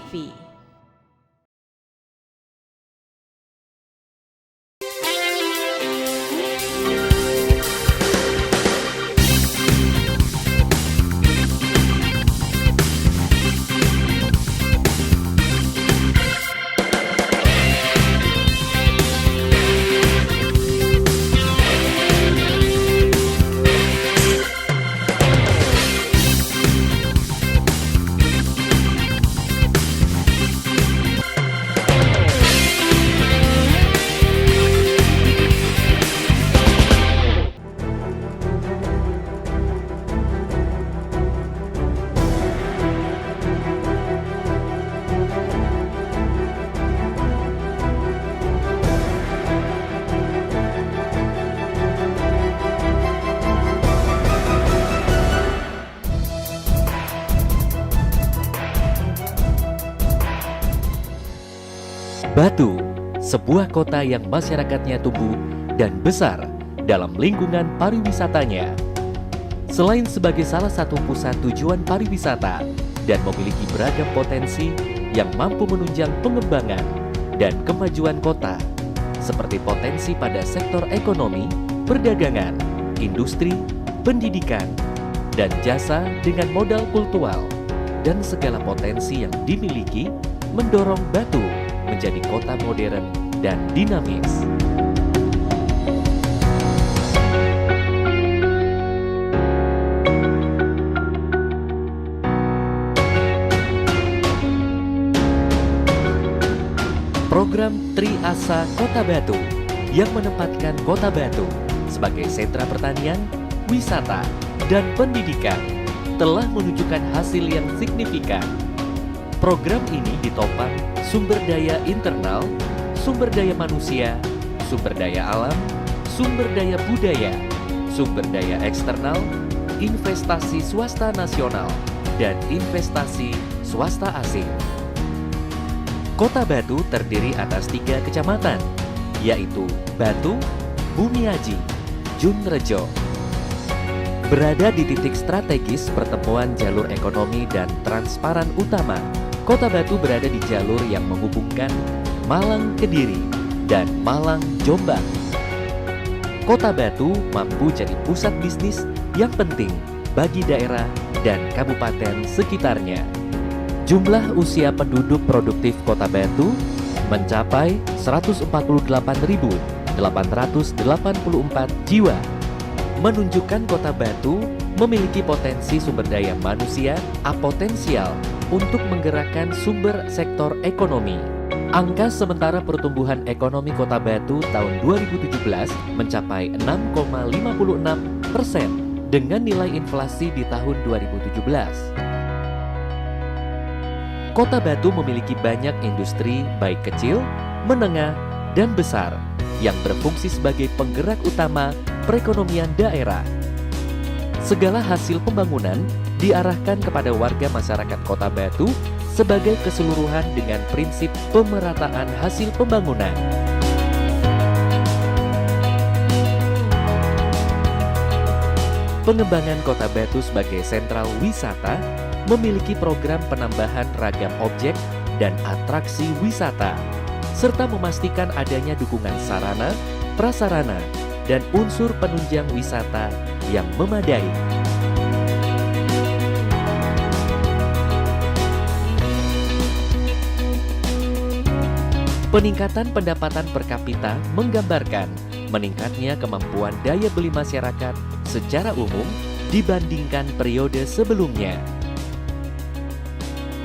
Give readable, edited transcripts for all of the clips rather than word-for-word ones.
TV. Batu, sebuah kota yang masyarakatnya tumbuh dan besar dalam lingkungan pariwisatanya. Selain sebagai salah satu pusat tujuan pariwisata dan memiliki beragam potensi yang mampu menunjang pengembangan dan kemajuan kota, seperti potensi pada sektor ekonomi, perdagangan, industri, pendidikan, dan jasa dengan modal kultural, dan segala potensi yang dimiliki mendorong Batu menjadi kota modern dan dinamis. Program Triasa Kota Batu yang menempatkan Kota Batu sebagai sentra pertanian, wisata, dan pendidikan telah menunjukkan hasil yang signifikan. Program ini ditopang sumber daya internal, sumber daya manusia, sumber daya alam, sumber daya budaya, sumber daya eksternal, investasi swasta nasional, dan investasi swasta asing. Kota Batu terdiri atas 3 kecamatan, yaitu Batu, Bumiaji, Junrejo. Berada di titik strategis pertemuan jalur ekonomi dan transparan utama, Kota Batu berada di jalur yang menghubungkan Malang Kediri dan Malang Jombang. Kota Batu mampu jadi pusat bisnis yang penting bagi daerah dan kabupaten sekitarnya. Jumlah usia penduduk produktif Kota Batu mencapai 148.884 jiwa, menunjukkan Kota Batu memiliki potensi sumber daya manusia apotensial untuk menggerakkan sumber sektor ekonomi. Angka sementara pertumbuhan ekonomi Kota Batu tahun 2017 mencapai 6,56% dengan nilai inflasi di tahun 2017. Kota Batu memiliki banyak industri baik kecil, menengah, dan besar yang berfungsi sebagai penggerak utama perekonomian daerah. Segala hasil pembangunan diarahkan kepada warga masyarakat Kota Batu sebagai keseluruhan dengan prinsip pemerataan hasil pembangunan. Pengembangan Kota Batu sebagai sentral wisata memiliki program penambahan ragam objek dan atraksi wisata, serta memastikan adanya dukungan sarana, prasarana, dan unsur penunjang wisata yang memadai. Peningkatan pendapatan per kapita menggambarkan meningkatnya kemampuan daya beli masyarakat secara umum dibandingkan periode sebelumnya.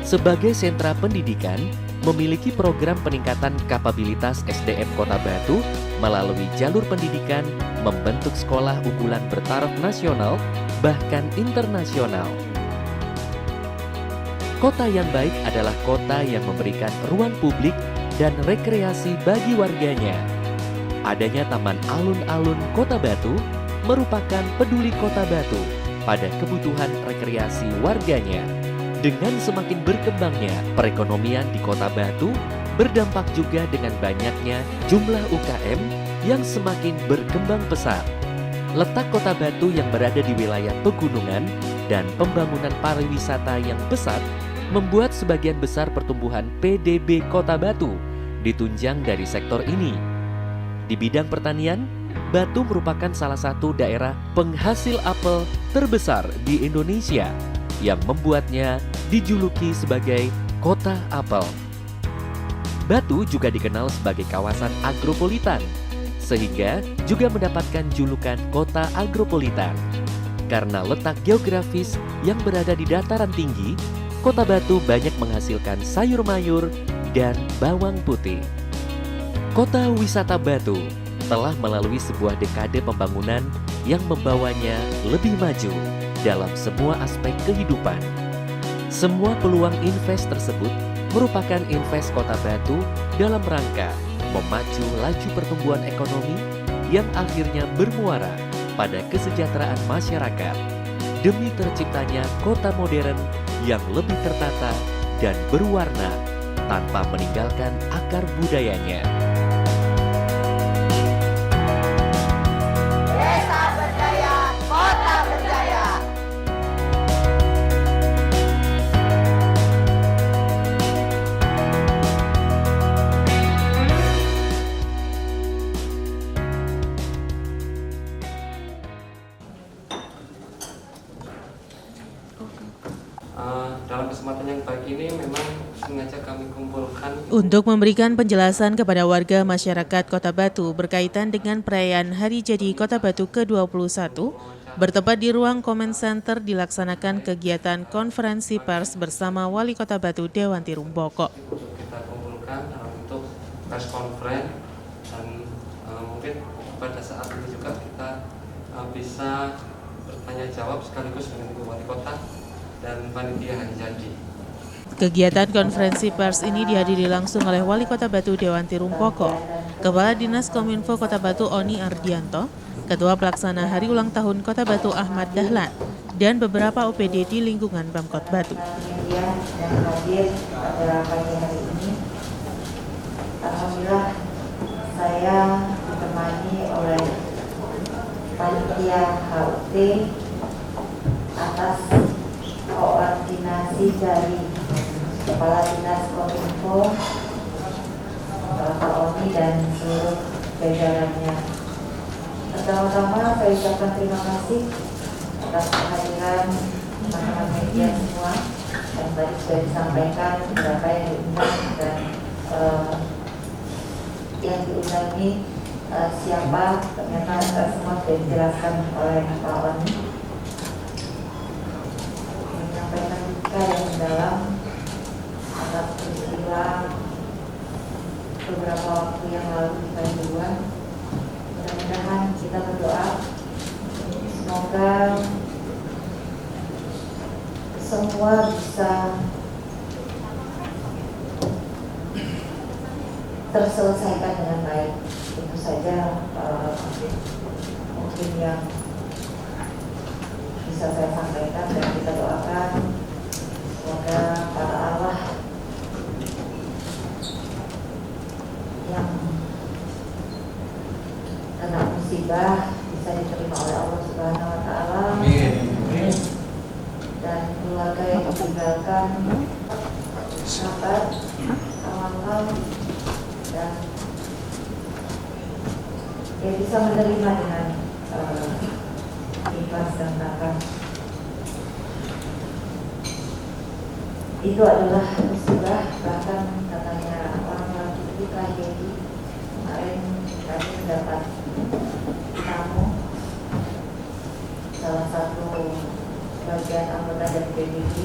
Sebagai sentra pendidikan, memiliki program peningkatan kapabilitas SDM Kota Batu melalui jalur pendidikan membentuk sekolah unggulan bertaraf nasional bahkan internasional. Kota yang baik adalah kota yang memberikan ruang publik dan rekreasi bagi warganya. Adanya Taman Alun-Alun Kota Batu merupakan peduli Kota Batu pada kebutuhan rekreasi warganya. Dengan semakin berkembangnya perekonomian di Kota Batu, berdampak juga dengan banyaknya jumlah UKM yang semakin berkembang pesat. Letak Kota Batu yang berada di wilayah pegunungan dan pembangunan pariwisata yang pesat membuat sebagian besar pertumbuhan PDB Kota Batu ditunjang dari sektor ini. Di bidang pertanian, Batu merupakan salah satu daerah penghasil apel terbesar di Indonesia yang membuatnya dijuluki sebagai Kota Apel. Batu juga dikenal sebagai kawasan agropolitan, sehingga juga mendapatkan julukan Kota Agropolitan. Karena letak geografis yang berada di dataran tinggi, Kota Batu banyak menghasilkan sayur mayur dan bawang putih. Kota wisata Batu telah melalui sebuah dekade pembangunan yang membawanya lebih maju dalam semua aspek kehidupan. Semua peluang invest tersebut merupakan invest Kota Batu dalam rangka memacu laju pertumbuhan ekonomi yang akhirnya bermuara pada kesejahteraan masyarakat demi terciptanya kota modern yang lebih tertata dan berwarna tanpa meninggalkan akar budayanya. Desa berjaya, kota berjaya. Dalam kesempatan yang baik ini memang sengaja kami kumpulkan untuk memberikan penjelasan kepada warga masyarakat Kota Batu berkaitan dengan perayaan Hari Jadi Kota Batu ke-21, bertempat di ruang Comment Center dilaksanakan kegiatan konferensi pers bersama Wali Kota Batu Dewanti Rumpoko. kita kumpulkan dalam bentuk press conference dan mungkin pada saat itu juga kita bisa bertanya jawab sekaligus dengan Ibu Wali Kota dan panitia Hari Jadi. Kegiatan konferensi pers ini dihadiri langsung oleh Wali Kota Batu Dewanti Rumpoko, Kepala Dinas Kominfo Kota Batu Oni Ardianto, Ketua Pelaksana Hari Ulang Tahun Kota Batu Ahmad Dahlan, dan beberapa OPD di lingkungan Pemkot Batu. Yang hadir pada pagi hari ini, alhamdulillah saya ditemani oleh panitia HUT atas koordinasi dari Kepala Dinas Kominfo, Pak Oni dan seluruh jajarannya. Pertama-tama saya ucapkan terima kasih atas kehadiran teman-teman media semua yang tadi sudah disampaikan beberapa yang diundang dan yang diundang ini siapa ternyata semua sudah dijelaskan oleh Pak Oni. Menyampaikan duka yang mendalam atas peristiwa beberapa waktu yang lalu di Kanjuruhan. Mudah-mudahan kita berdoa semoga semua bisa terselesaikan dengan baik. Itu saja mungkin yang bisa saya sampaikan dan kita doakan semoga para Allah yang kena musibah bisa diterima oleh Allah Subhanahu wa Ta'ala. Dan keluarga yang ditinggalkan sabar, tawakal, dan dia bisa menerima dengan ikhlas dan tabah. Itu adalah musibah, bahkan katanya orang itu tragedi. Kemarin kami mendapat tamu salah satu bagian anggota dari PBB.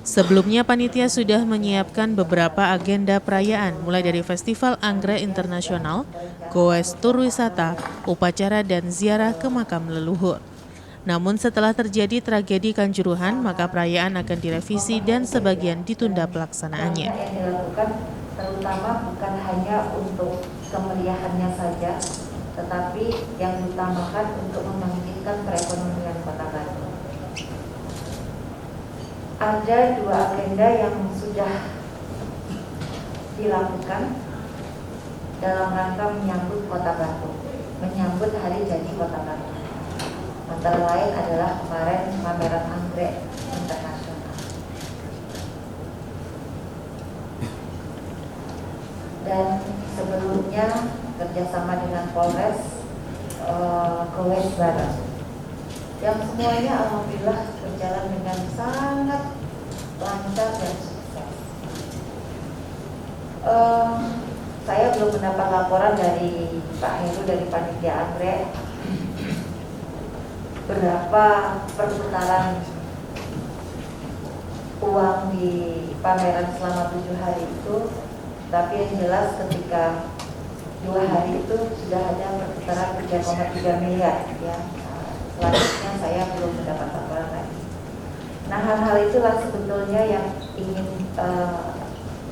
Sebelumnya panitia sudah menyiapkan beberapa agenda perayaan mulai dari Festival Anggrek Internasional, goes tur wisata, upacara dan ziarah ke makam leluhur. Namun setelah terjadi tragedi Kanjuruhan, maka perayaan akan direvisi dan sebagian ditunda pelaksanaannya. Yang dilakukan terutama bukan hanya untuk kemeriahannya saja, tetapi yang diutamakan untuk membangkitkan perekonomian Kota Batu. Ada dua agenda yang sudah dilakukan dalam rangka menyambut Kota Batu, menyambut Hari Jadi Kota Batu. Antara lain adalah kemarin pameran anggrek internasional. dan sebelumnya kerjasama dengan Polres Goes Barat, yang semuanya alhamdulillah berjalan dengan sangat lancar dan sukses. Saya belum mendapat laporan dari Pak Heru dari Panitia Anggrek berapa perputaran uang di pameran selama 7 hari itu, tapi yang jelas ketika 2 hari itu sudah ada perputaran 3,3 miliar ya. Selanjutnya saya belum mendapat laporan lagi. Nah, hal-hal itulah sebetulnya yang ingin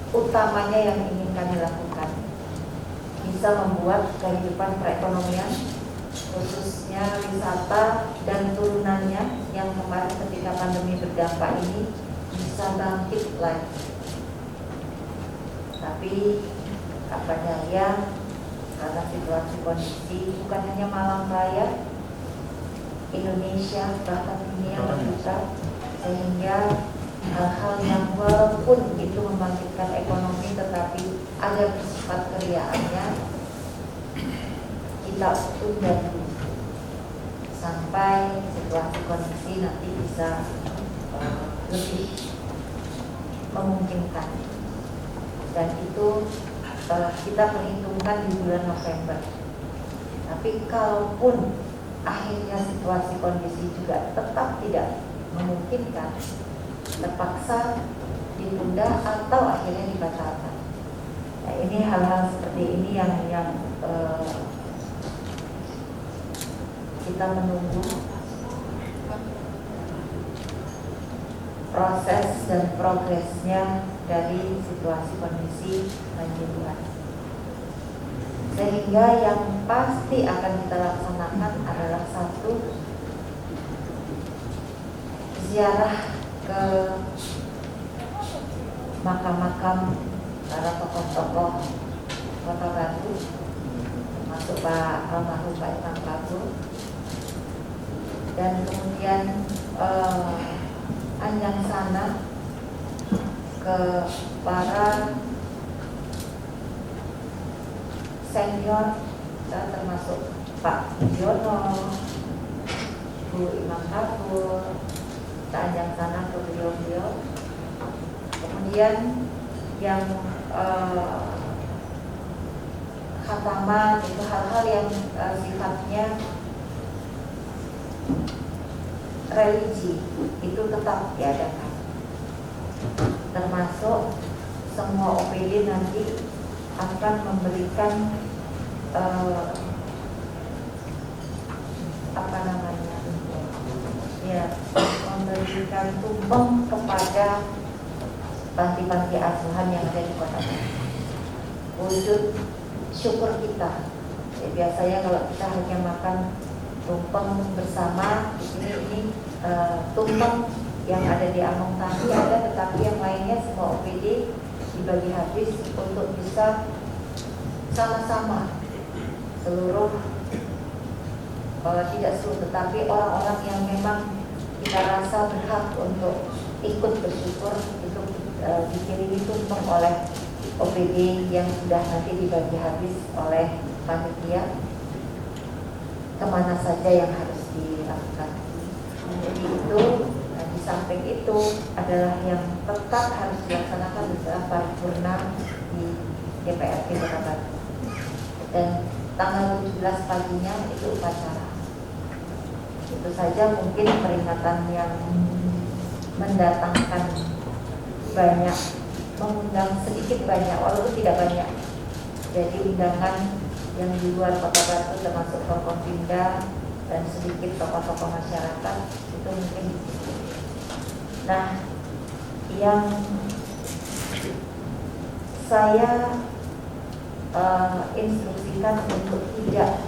utamanya yang ingin kami lakukan, bisa membuat kehidupan perekonomian khususnya wisata dan turunannya yang kemarin ketika pandemi berdampak ini bisa bangkit lagi. Tapi apa daya, karena situasi kondisi bukan hanya Malang Raya, Indonesia bahkan dunia berputar, sehingga hal-hal yang walaupun itu membangkitkan ekonomi tetapi ada bersifat keriaannya kita tunda dulu sampai situasi kondisi nanti bisa lebih memungkinkan, dan itu kita perhitungkan di bulan November. Tapi kalaupun akhirnya situasi kondisi juga tetap tidak memungkinkan, terpaksa ditunda atau akhirnya dibatalkan. Nah, ini hal-hal seperti ini yang kita menunggu proses dan progresnya dari situasi kondisi Kanjuruhan. Sehingga yang pasti akan kita laksanakan adalah satu, ziarah ke makam-makam para tokoh-tokoh Kota Batu, termasuk Pak almarhum Pak Imam Prabu, dan kemudian anjang sana ke para senior, termasuk Pak Yono, Bu Imam Prabu, kita anjang sana ke beliau-beliau. Kemudian yang khataman itu hal-hal yang sifatnya religi itu tetap diadakan, termasuk semua OPD nanti akan memberikan memberikan tumpeng kepada panti-panti asuhan yang ada di Kota Batu. Wujud syukur kita. Ya, biasanya kalau kita hanya makan tumpeng bersama, di sini ini tumpeng yang ada di Among Tani ada, tetapi yang lainnya semua OPD dibagi habis untuk bisa sama-sama seluruh, tidak seluruh, tetapi orang-orang yang memang kita rasa berhak untuk ikut bersyukur itu dikirimi tumpeng oleh OPD yang sudah nanti dibagi habis oleh panitia kemana saja yang harus dilakukan. Jadi itu, di samping itu adalah yang tetap harus dilaksanakan adalah paripurna di DPRD Kota Batu. Dan tanggal 17 paginya itu upacara. Itu saja mungkin peringatan yang mendatangkan banyak, mengundang sedikit banyak, walaupun tidak banyak. Jadi undangan yang di luar Kota Batu termasuk Forkompimda dan sedikit tokoh-tokoh masyarakat itu mungkin. Nah, yang saya instruksikan untuk tidak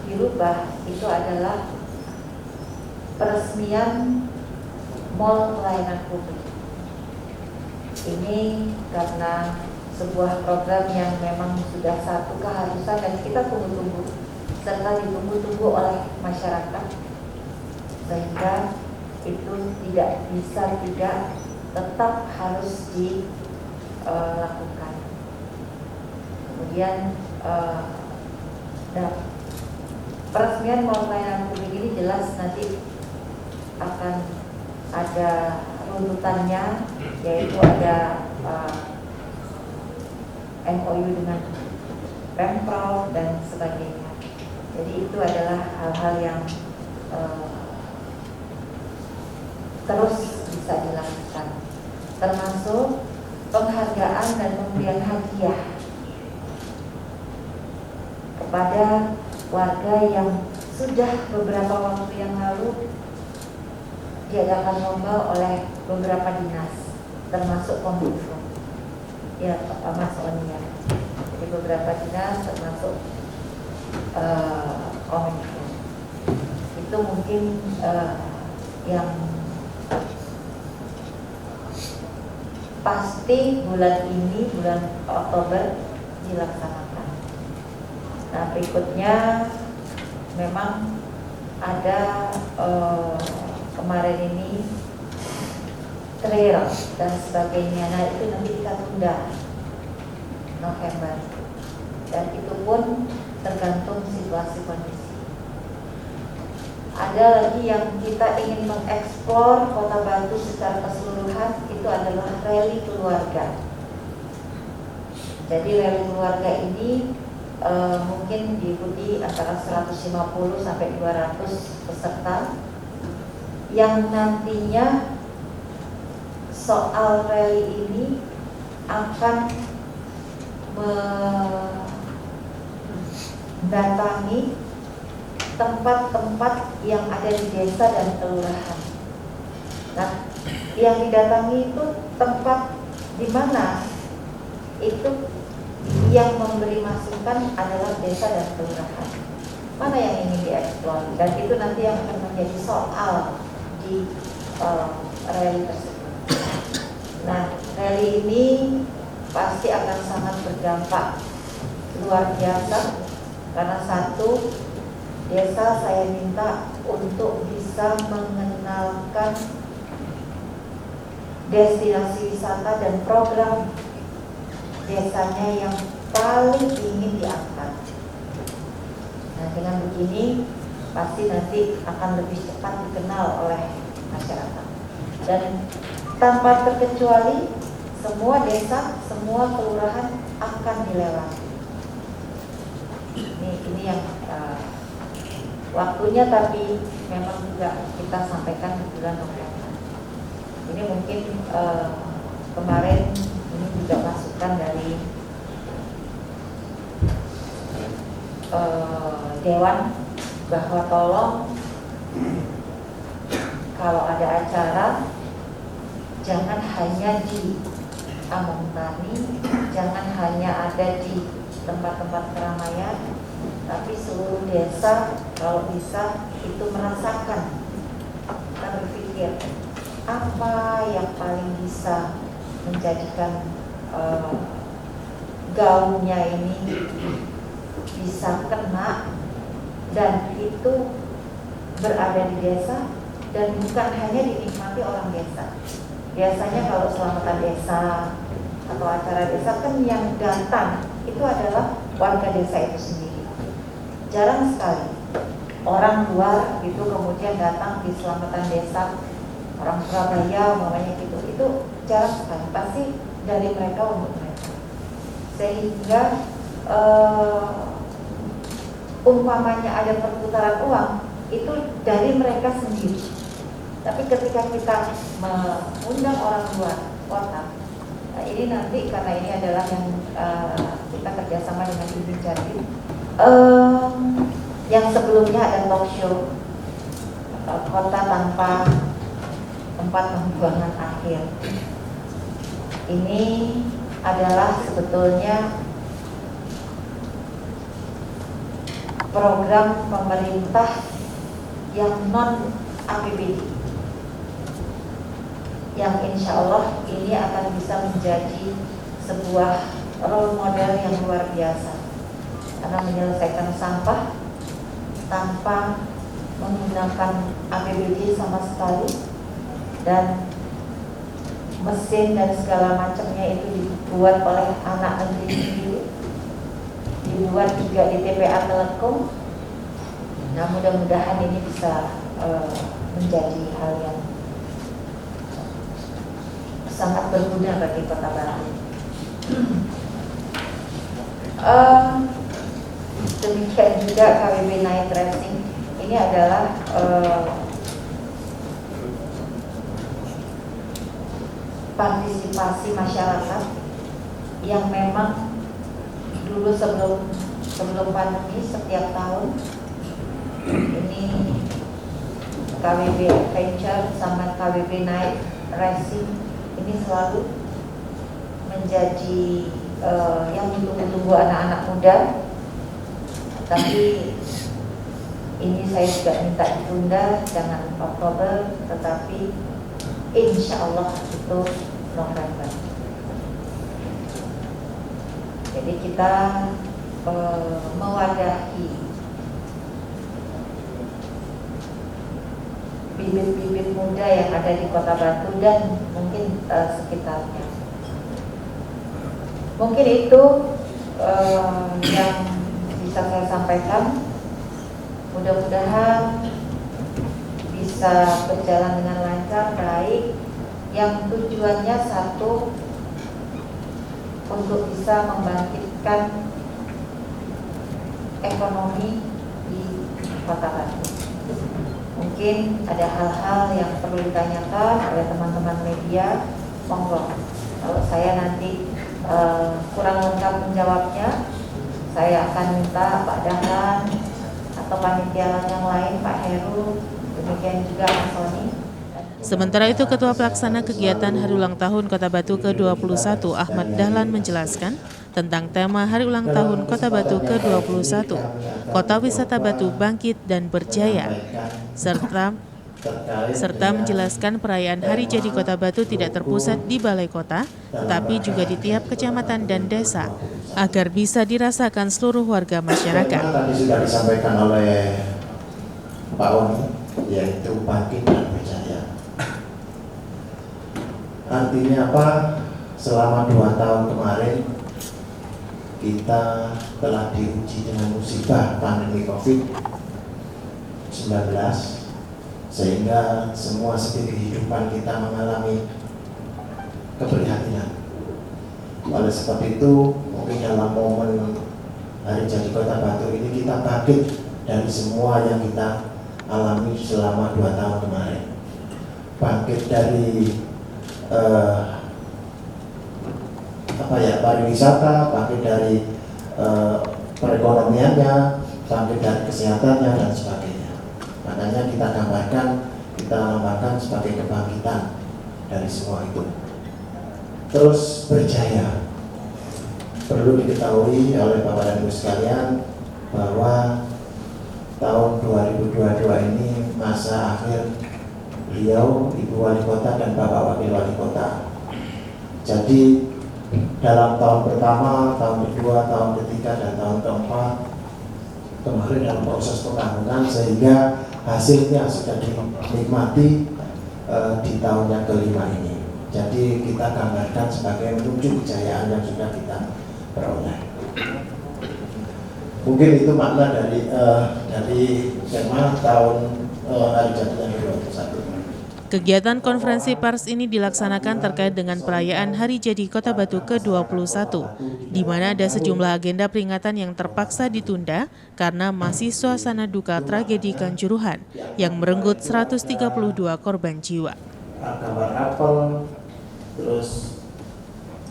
dirubah itu adalah peresmian mall pelayanan publik. Ini karena sebuah program yang memang sudah satu keharusan dan kita tunggu-tunggu serta ditunggu-tunggu oleh masyarakat, sehingga itu tidak bisa tetap harus dilakukan. Kemudian peresmian mall pelayanan publik ini jelas nanti akan ada runtutannya, yaitu ada MOU dengan Pemprov dan sebagainya. Jadi itu adalah hal-hal yang terus bisa dilakukan, termasuk penghargaan dan pemberian hadiah kepada warga yang sudah beberapa waktu yang lalu diadakan lomba oleh beberapa dinas, termasuk Kominfo. Ya, Mas Onia. Jadi beberapa dinas termasuk Kominfo. Itu mungkin yang pasti bulan ini, bulan Oktober dilaksanakan. Nah, berikutnya memang ada kemarin ini trail dan sebagainya. Nah, itu nanti kita tunda November, dan itu pun tergantung situasi kondisi. Ada lagi yang kita ingin mengeksplor Kota Batu secara keseluruhan, itu adalah rally keluarga. Jadi rally keluarga ini mungkin diikuti antara 150 sampai 200 peserta, yang nantinya soal rally ini akan mendatangi tempat-tempat yang ada di desa dan kelurahan. Nah, yang didatangi itu tempat di mana itu yang memberi masukan adalah desa dan kelurahan. Mana yang ingin dieksplor, dan itu nanti yang akan menjadi soal di rally tersebut. Nah, rally ini pasti akan sangat berdampak luar biasa, karena satu, desa saya minta untuk bisa mengenalkan destinasi wisata dan program desanya yang paling ingin diangkat. Nah, dengan begini pasti nanti akan lebih cepat dikenal oleh masyarakat. Dan tanpa terkecuali semua desa, semua kelurahan akan dilewati. Ini yang waktunya, tapi memang juga kita sampaikan di bulan November. Ini mungkin kemarin ini juga masukan dari Dewan, bahwa tolong kalau ada acara jangan hanya di Among Tani, jangan hanya ada di tempat-tempat keramaian, tapi seluruh desa kalau bisa itu merasakan. Kita berpikir apa yang paling bisa menjadikan gaungnya ini bisa kena, dan itu berada di desa dan bukan hanya dinikmati orang desa. Biasanya kalau selamatan desa atau acara desa kan yang datang itu adalah warga desa itu sendiri. Jarang sekali orang luar gitu kemudian datang di selamatan desa, orang Surabaya umpamanya gitu, itu jarang sekali. Pasti dari mereka untuk mereka, sehingga umpamanya ada perputaran uang itu dari mereka sendiri. Tapi ketika kita mengundang orang luar kota, nah ini nanti karena ini adalah yang kita kerjasama dengan Ibu Jatim, yang sebelumnya ada talk show kota tanpa tempat pembuangan akhir. Ini adalah sebetulnya program pemerintah yang non APBD, yang insya Allah ini akan bisa menjadi sebuah role model yang luar biasa, karena menyelesaikan sampah tanpa menggunakan APBD sama sekali, dan mesin dan segala macamnya itu dibuat oleh anak negeri sendiri. dibuat juga di TPA Telekom. Nah, mudah-mudahan ini bisa menjadi hal yang sangat berguna bagi Kota Batu. Demikian juga KWB Night Racing ini adalah partisipasi masyarakat yang memang dulu sebelum pandemi setiap tahun ini KWB Adventure sama KWB Night Racing ini selalu menjadi yang ditunggu-tunggu anak-anak muda. Tapi ini saya juga minta ditunda, jangan Oktober, tetapi insya Allah itu November. Jadi kita mewadahi bibit-bibit muda yang ada di Kota Batu dan mungkin sekitarnya. Mungkin itu yang bisa saya sampaikan. Mudah-mudahan bisa berjalan dengan lancar, baik. Yang tujuannya satu, untuk bisa membangkitkan ekonomi di Kota Batu. Mungkin ada hal-hal yang perlu ditanyakan oleh teman-teman media, monggo. Kalau saya nanti kurang lengkap menjawabnya, saya akan minta Pak Dahlan atau panitia yang lain, Pak Heru, demikian juga Mas Soni. Sementara itu, Ketua Pelaksana Kegiatan Hari Ulang Tahun Kota Batu ke-21 Ahmad Dahlan menjelaskan tentang tema Hari Ulang Tahun Kota Batu ke-21, Kota Wisata Batu Bangkit dan Berjaya, serta menjelaskan perayaan Hari Jadi Kota Batu tidak terpusat di Balai Kota, tetapi juga di tiap kecamatan dan desa, agar bisa dirasakan seluruh warga masyarakat. Tadi sudah disampaikan oleh Pak Oni, yaitu Bangkit dan Berjaya. Artinya apa? Selama 2 tahun kemarin kita telah diuji dengan musibah pandemi COVID-19, sehingga semua segi kehidupan kita mengalami keprihatinan. Oleh sebab itu, mungkin dalam momen Hari Jadi Kota Batu ini kita bangkit dari semua yang kita alami selama 2 tahun kemarin. Bangkit dari pariwisata, bangkit dari perekonomiannya, bangkit dari kesehatannya dan sebagainya. Makanya kita gambarkan, kita lambangkan sebagai kebangkitan dari semua itu. Terus berjaya. Perlu diketahui oleh Bapak dan Ibu sekalian bahwa tahun 2022 ini masa akhir beliau, Ibu Wali Kota dan Bapak Wakil Wali Kota. Jadi dalam tahun pertama, tahun kedua, tahun ketiga, dan tahun keempat kemarin dalam proses pembangunan, sehingga hasilnya sudah dinikmati di tahun yang kelima ini. Jadi kita gambarkan sebagai menuju kejayaan yang sudah kita peroleh. Mungkin itu makna dari tema tahun Hari Jadi yang ke-21. Kegiatan konferensi pers ini dilaksanakan terkait dengan perayaan Hari Jadi Kota Batu ke-21, di mana ada sejumlah agenda peringatan yang terpaksa ditunda karena masih suasana duka tragedi Kanjuruhan yang merenggut 132 korban jiwa. Gambar apel, terus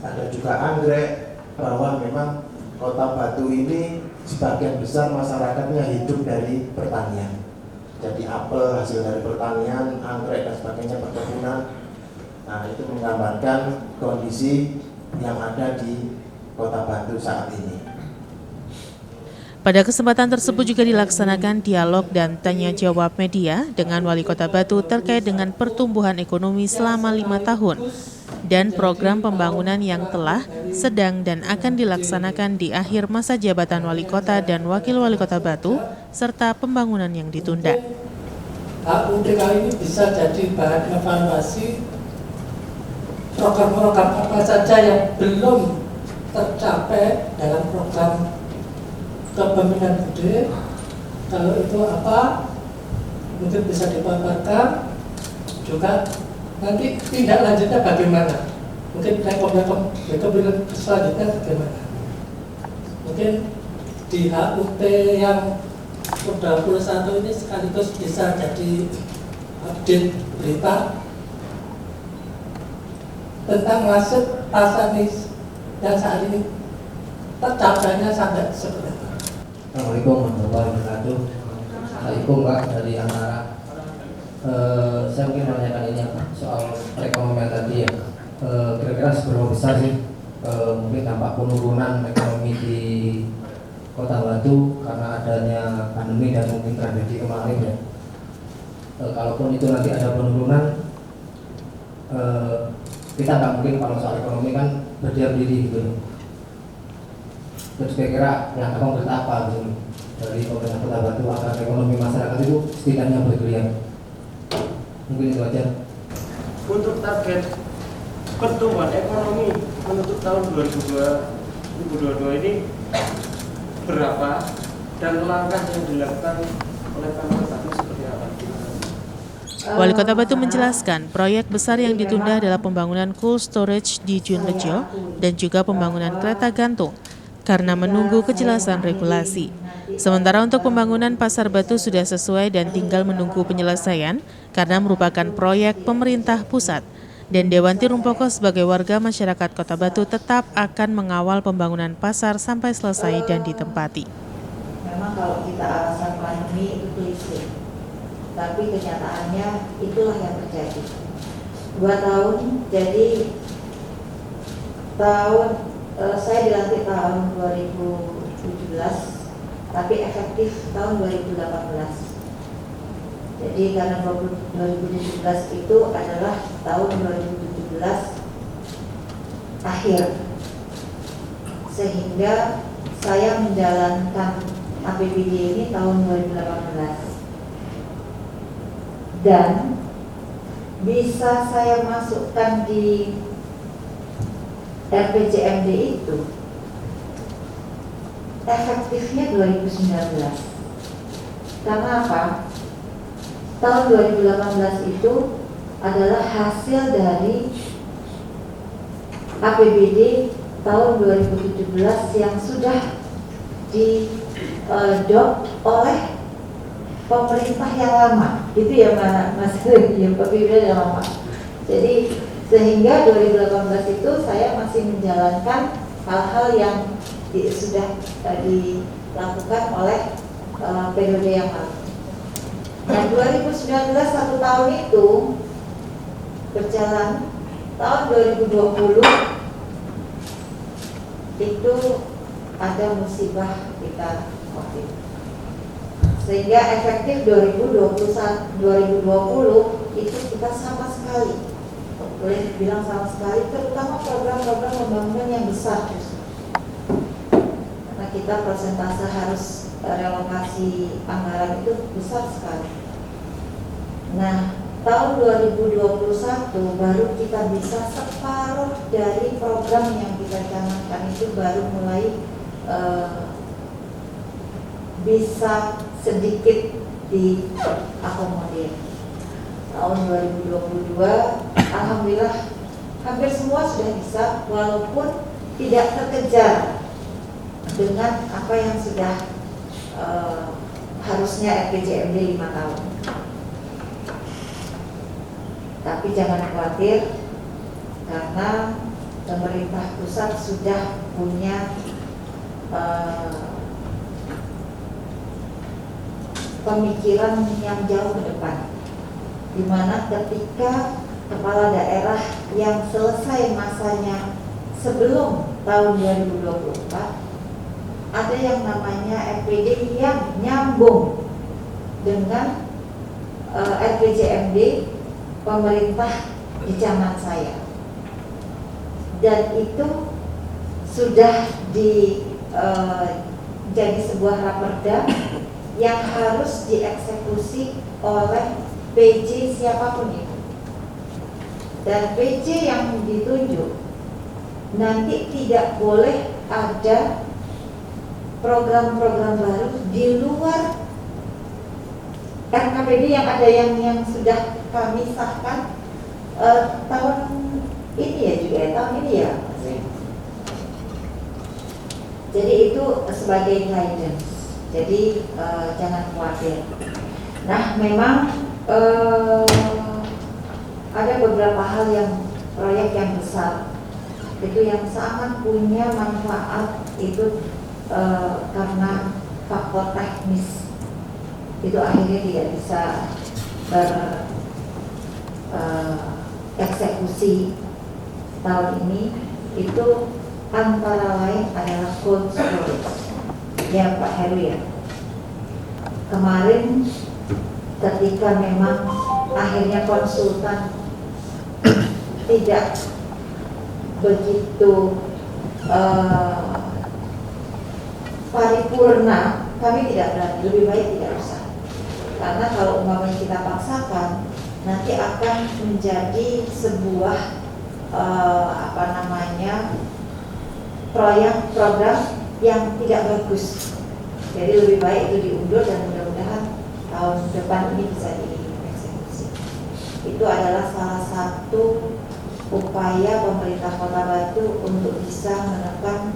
ada juga anggrek, bahwa memang Kota Batu ini sebagian besar masyarakatnya hidup dari pertanian. Jadi apel hasil dari pertanian, anggrek dan sebagainya, perkebunan. Nah, itu menggambarkan kondisi yang ada di Kota Batu saat ini. Pada kesempatan tersebut juga dilaksanakan dialog dan tanya jawab media dengan Wali Kota Batu terkait dengan pertumbuhan ekonomi selama 5 tahun dan program pembangunan yang telah, sedang, dan akan dilaksanakan di akhir masa jabatan Wali Kota dan Wakil Wali Kota Batu, serta pembangunan yang ditunda. HUD kali ini bisa jadi bahan evaluasi program-program apa saja yang belum tercapai dalam program kepemimpinan Bude, kalau itu apa mungkin bisa dipaparkan, juga nanti tindak lanjutnya bagaimana, mungkin rekom selanjutnya bagaimana, mungkin di HUT yang udah 21 ini sekaligus bisa jadi update berita tentang masuk pasar yang saat ini tercapainya sampai seperti itu. Assalamualaikum warahmatullahi wabarakatuh. Assalamualaikum Pak dari Antara. Saya mungkin menanyakan ini apa soal perekonomian tadi ya. Kira-kira seberapa besar sih mungkin dampak penurunan ekonomi di Kota Batu karena adanya pandemi dan mungkin tragedi kemarin ya. Kalaupun itu nanti ada penurunan, kita nggak mungkin kalau soal ekonomi kan berdiam diri gitu. Terus kira-kira langkah konkret apa gitu dari pemerintah Kota Batu agar ekonomi masyarakat itu setidaknya bergeliat? Mungkin itu aja. Untuk target pertumbuhan ekonomi menutup tahun 2022 ini berapa dan langkah yang dilakukan oleh Pemkot Batu seperti apa? Wali Kota Batu menjelaskan proyek besar yang ditunda adalah pembangunan cold storage di Junrejo dan juga pembangunan kereta gantung karena menunggu kejelasan regulasi. Sementara untuk pembangunan Pasar Batu sudah sesuai dan tinggal menunggu penyelesaian karena merupakan proyek pemerintah pusat. Dan Dewanti Rumpoko sebagai warga masyarakat Kota Batu tetap akan mengawal pembangunan pasar sampai selesai dan ditempati. Memang kalau kita alasan pandemi itu klise, tapi kenyataannya itulah yang terjadi. 2 tahun, jadi saya dilantik tahun 2017, tapi efektif tahun 2018. Jadi karena 2017 itu adalah tahun 2017 akhir, sehingga saya menjalankan APBD ini tahun 2018 dan bisa saya masukkan di RPJMD itu efektifnya 2019. Karena apa? Tahun 2018 itu adalah hasil dari APBD tahun 2017 yang sudah diadopt oleh pemerintah yang lama. Itu ya Mas APBD yang lama. Jadi sehingga 2018 itu saya masih menjalankan hal-hal yang sudah dilakukan oleh periode yang lalu. Dan 2019 1 tahun itu berjalan, tahun 2020 itu ada musibah kita COVID. Sehingga efektif 2020 itu kita sama sekali, boleh dibilang sama sekali, terutama program-program pembangunan yang besar. Karena kita persentase harus relokasi anggaran itu besar sekali. Nah, tahun 2021 baru kita bisa separuh dari program yang kita canangkan itu baru mulai bisa sedikit diakomodir. Tahun 2022 alhamdulillah hampir semua sudah bisa, walaupun tidak terkejar dengan apa yang sudah harusnya RPJMD 5 tahun. Tapi jangan khawatir, karena pemerintah pusat sudah punya pemikiran yang jauh ke depan, di mana ketika kepala daerah yang selesai masanya sebelum tahun 2024 ada yang namanya RPD yang nyambung dengan RPJMD pemerintah di zaman saya, dan itu sudah jadi sebuah raperda yang harus dieksekusi oleh PJ siapapun itu. Dan PJ yang ditunjuk nanti tidak boleh ada program-program baru di luar RKPD yang ada yang sudah kami sahkan tahun ini ya juga ya, tahun ini ya. Jadi itu sebagai guidance. Jadi jangan khawatir. Nah, memang ada beberapa hal yang proyek yang besar itu yang sangat punya manfaat itu karena faktor teknis itu akhirnya tidak bisa bereksekusi tahun ini. Itu antara lain adalah cold storage ya Pak Heru ya. Kemarin ketika memang akhirnya konsultan tidak begitu paripurna, kami tidak berani, lebih baik tidak usah. Karena kalau umpamanya kita paksakan, nanti akan menjadi sebuah program yang tidak bagus. Jadi lebih baik itu diundur dan mudah-mudahan tahun depan ini bisa dieksekusi. Itu adalah salah satu upaya pemerintah Kota Batu untuk bisa menekan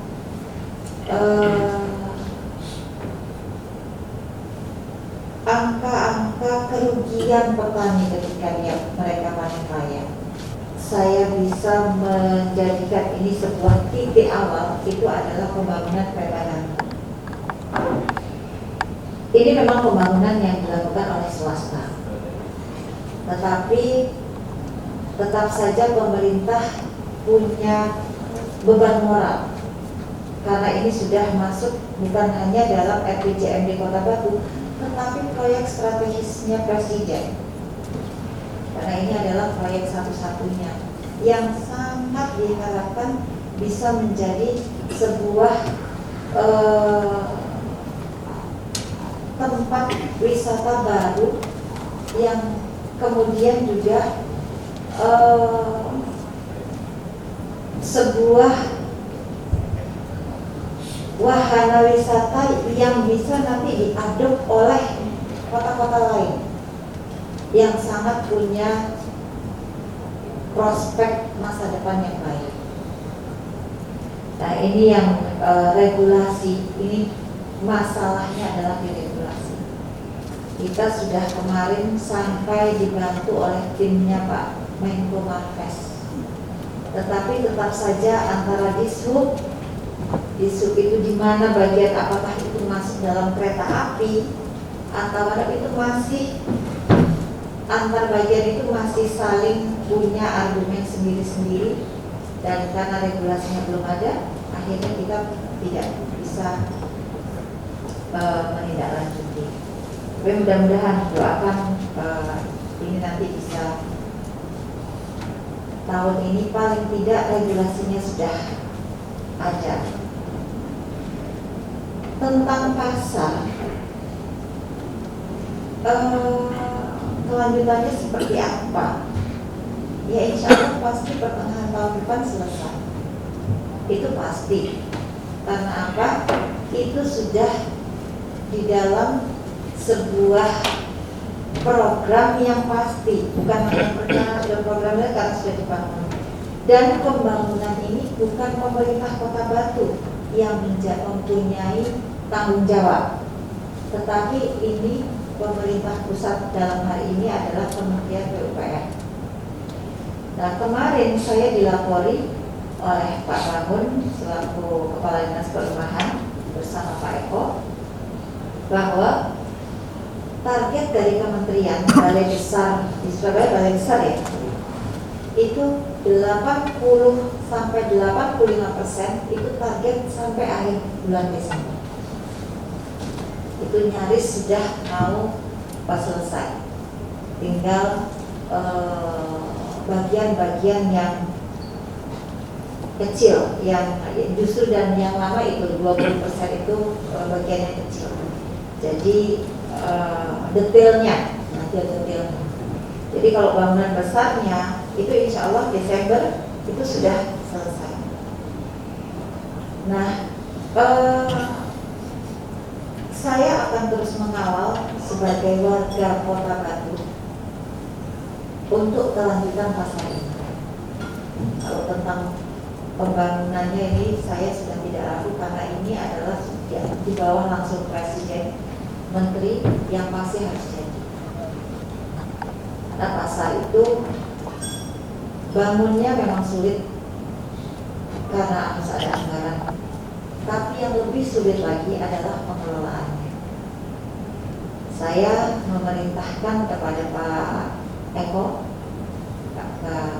angka-angka kerugian petani ketika mereka panen raya. Saya bisa menjadikan ini sebuah titik awal, itu adalah pembangunan PPLN. Ini memang pembangunan yang dilakukan oleh swasta, tetapi tetap saja pemerintah punya beban moral karena ini sudah masuk bukan hanya dalam RPJMD Kota Batu, tetapi proyek strategisnya Presiden. Karena ini adalah proyek satu-satunya yang sangat diharapkan bisa menjadi sebuah tempat wisata baru yang kemudian juga sebuah wahana wisata yang bisa nanti diadop oleh kota-kota lain yang sangat punya prospek masa depan yang baik. Nah, ini yang regulasi, ini masalahnya adalah di regulasi. Kita sudah kemarin sampai dibantu oleh timnya Pak Menko Marves. Tetapi tetap saja antara dishub itu di mana bagian apakah itu masuk dalam kereta api atau itu masih antar bagian itu masih saling punya argumen sendiri-sendiri, dan karena regulasinya belum ada, akhirnya kita tidak bisa menindaklanjuti. Tapi mudah-mudahan doakan ini nanti bisa tahun ini paling tidak regulasinya sudah ada. Tentang pasar, kelanjutannya seperti apa? Ya insya Allah pasti pertengahan tahun depan selesai. Itu pasti. Karena apa? Itu sudah di dalam sebuah program yang pasti, bukan hanya perencanaan dan programnya karena sudah dibangun. Dan pembangunan ini bukan pemerintah Kota Batu yang mempunyai tanggung jawab, tetapi ini pemerintah pusat dalam hal ini adalah Kementerian PUPR. Nah, kemarin saya dilapori oleh Pak Bangun selaku Kepala Dinas Perumahan bersama Pak Eko bahwa target dari kementerian balai besar di Surabaya, balai besar ya, itu 80 sampai 85% itu target sampai akhir bulan Desember. Itu nyaris sudah mau selesai. Tinggal bagian-bagian yang kecil, yang justru dan yang lama itu 20% itu bagian yang kecil. Jadi detailnya, nanti detailnya. Jadi kalau bangunan besarnya itu insya Allah Desember itu sudah selesai. Nah, saya akan terus mengawal sebagai warga Kota Batu untuk kelanjutan pasar ini. Kalau tentang pembangunannya ini saya sudah tidak ragu karena ini adalah di bawah langsung Presiden, Menteri yang pasti harus jadi. Karena pasar itu bangunnya memang sulit karena harus ada anggaran. Tapi yang lebih sulit lagi adalah pengelolaannya. Saya memerintahkan kepada Pak Eko,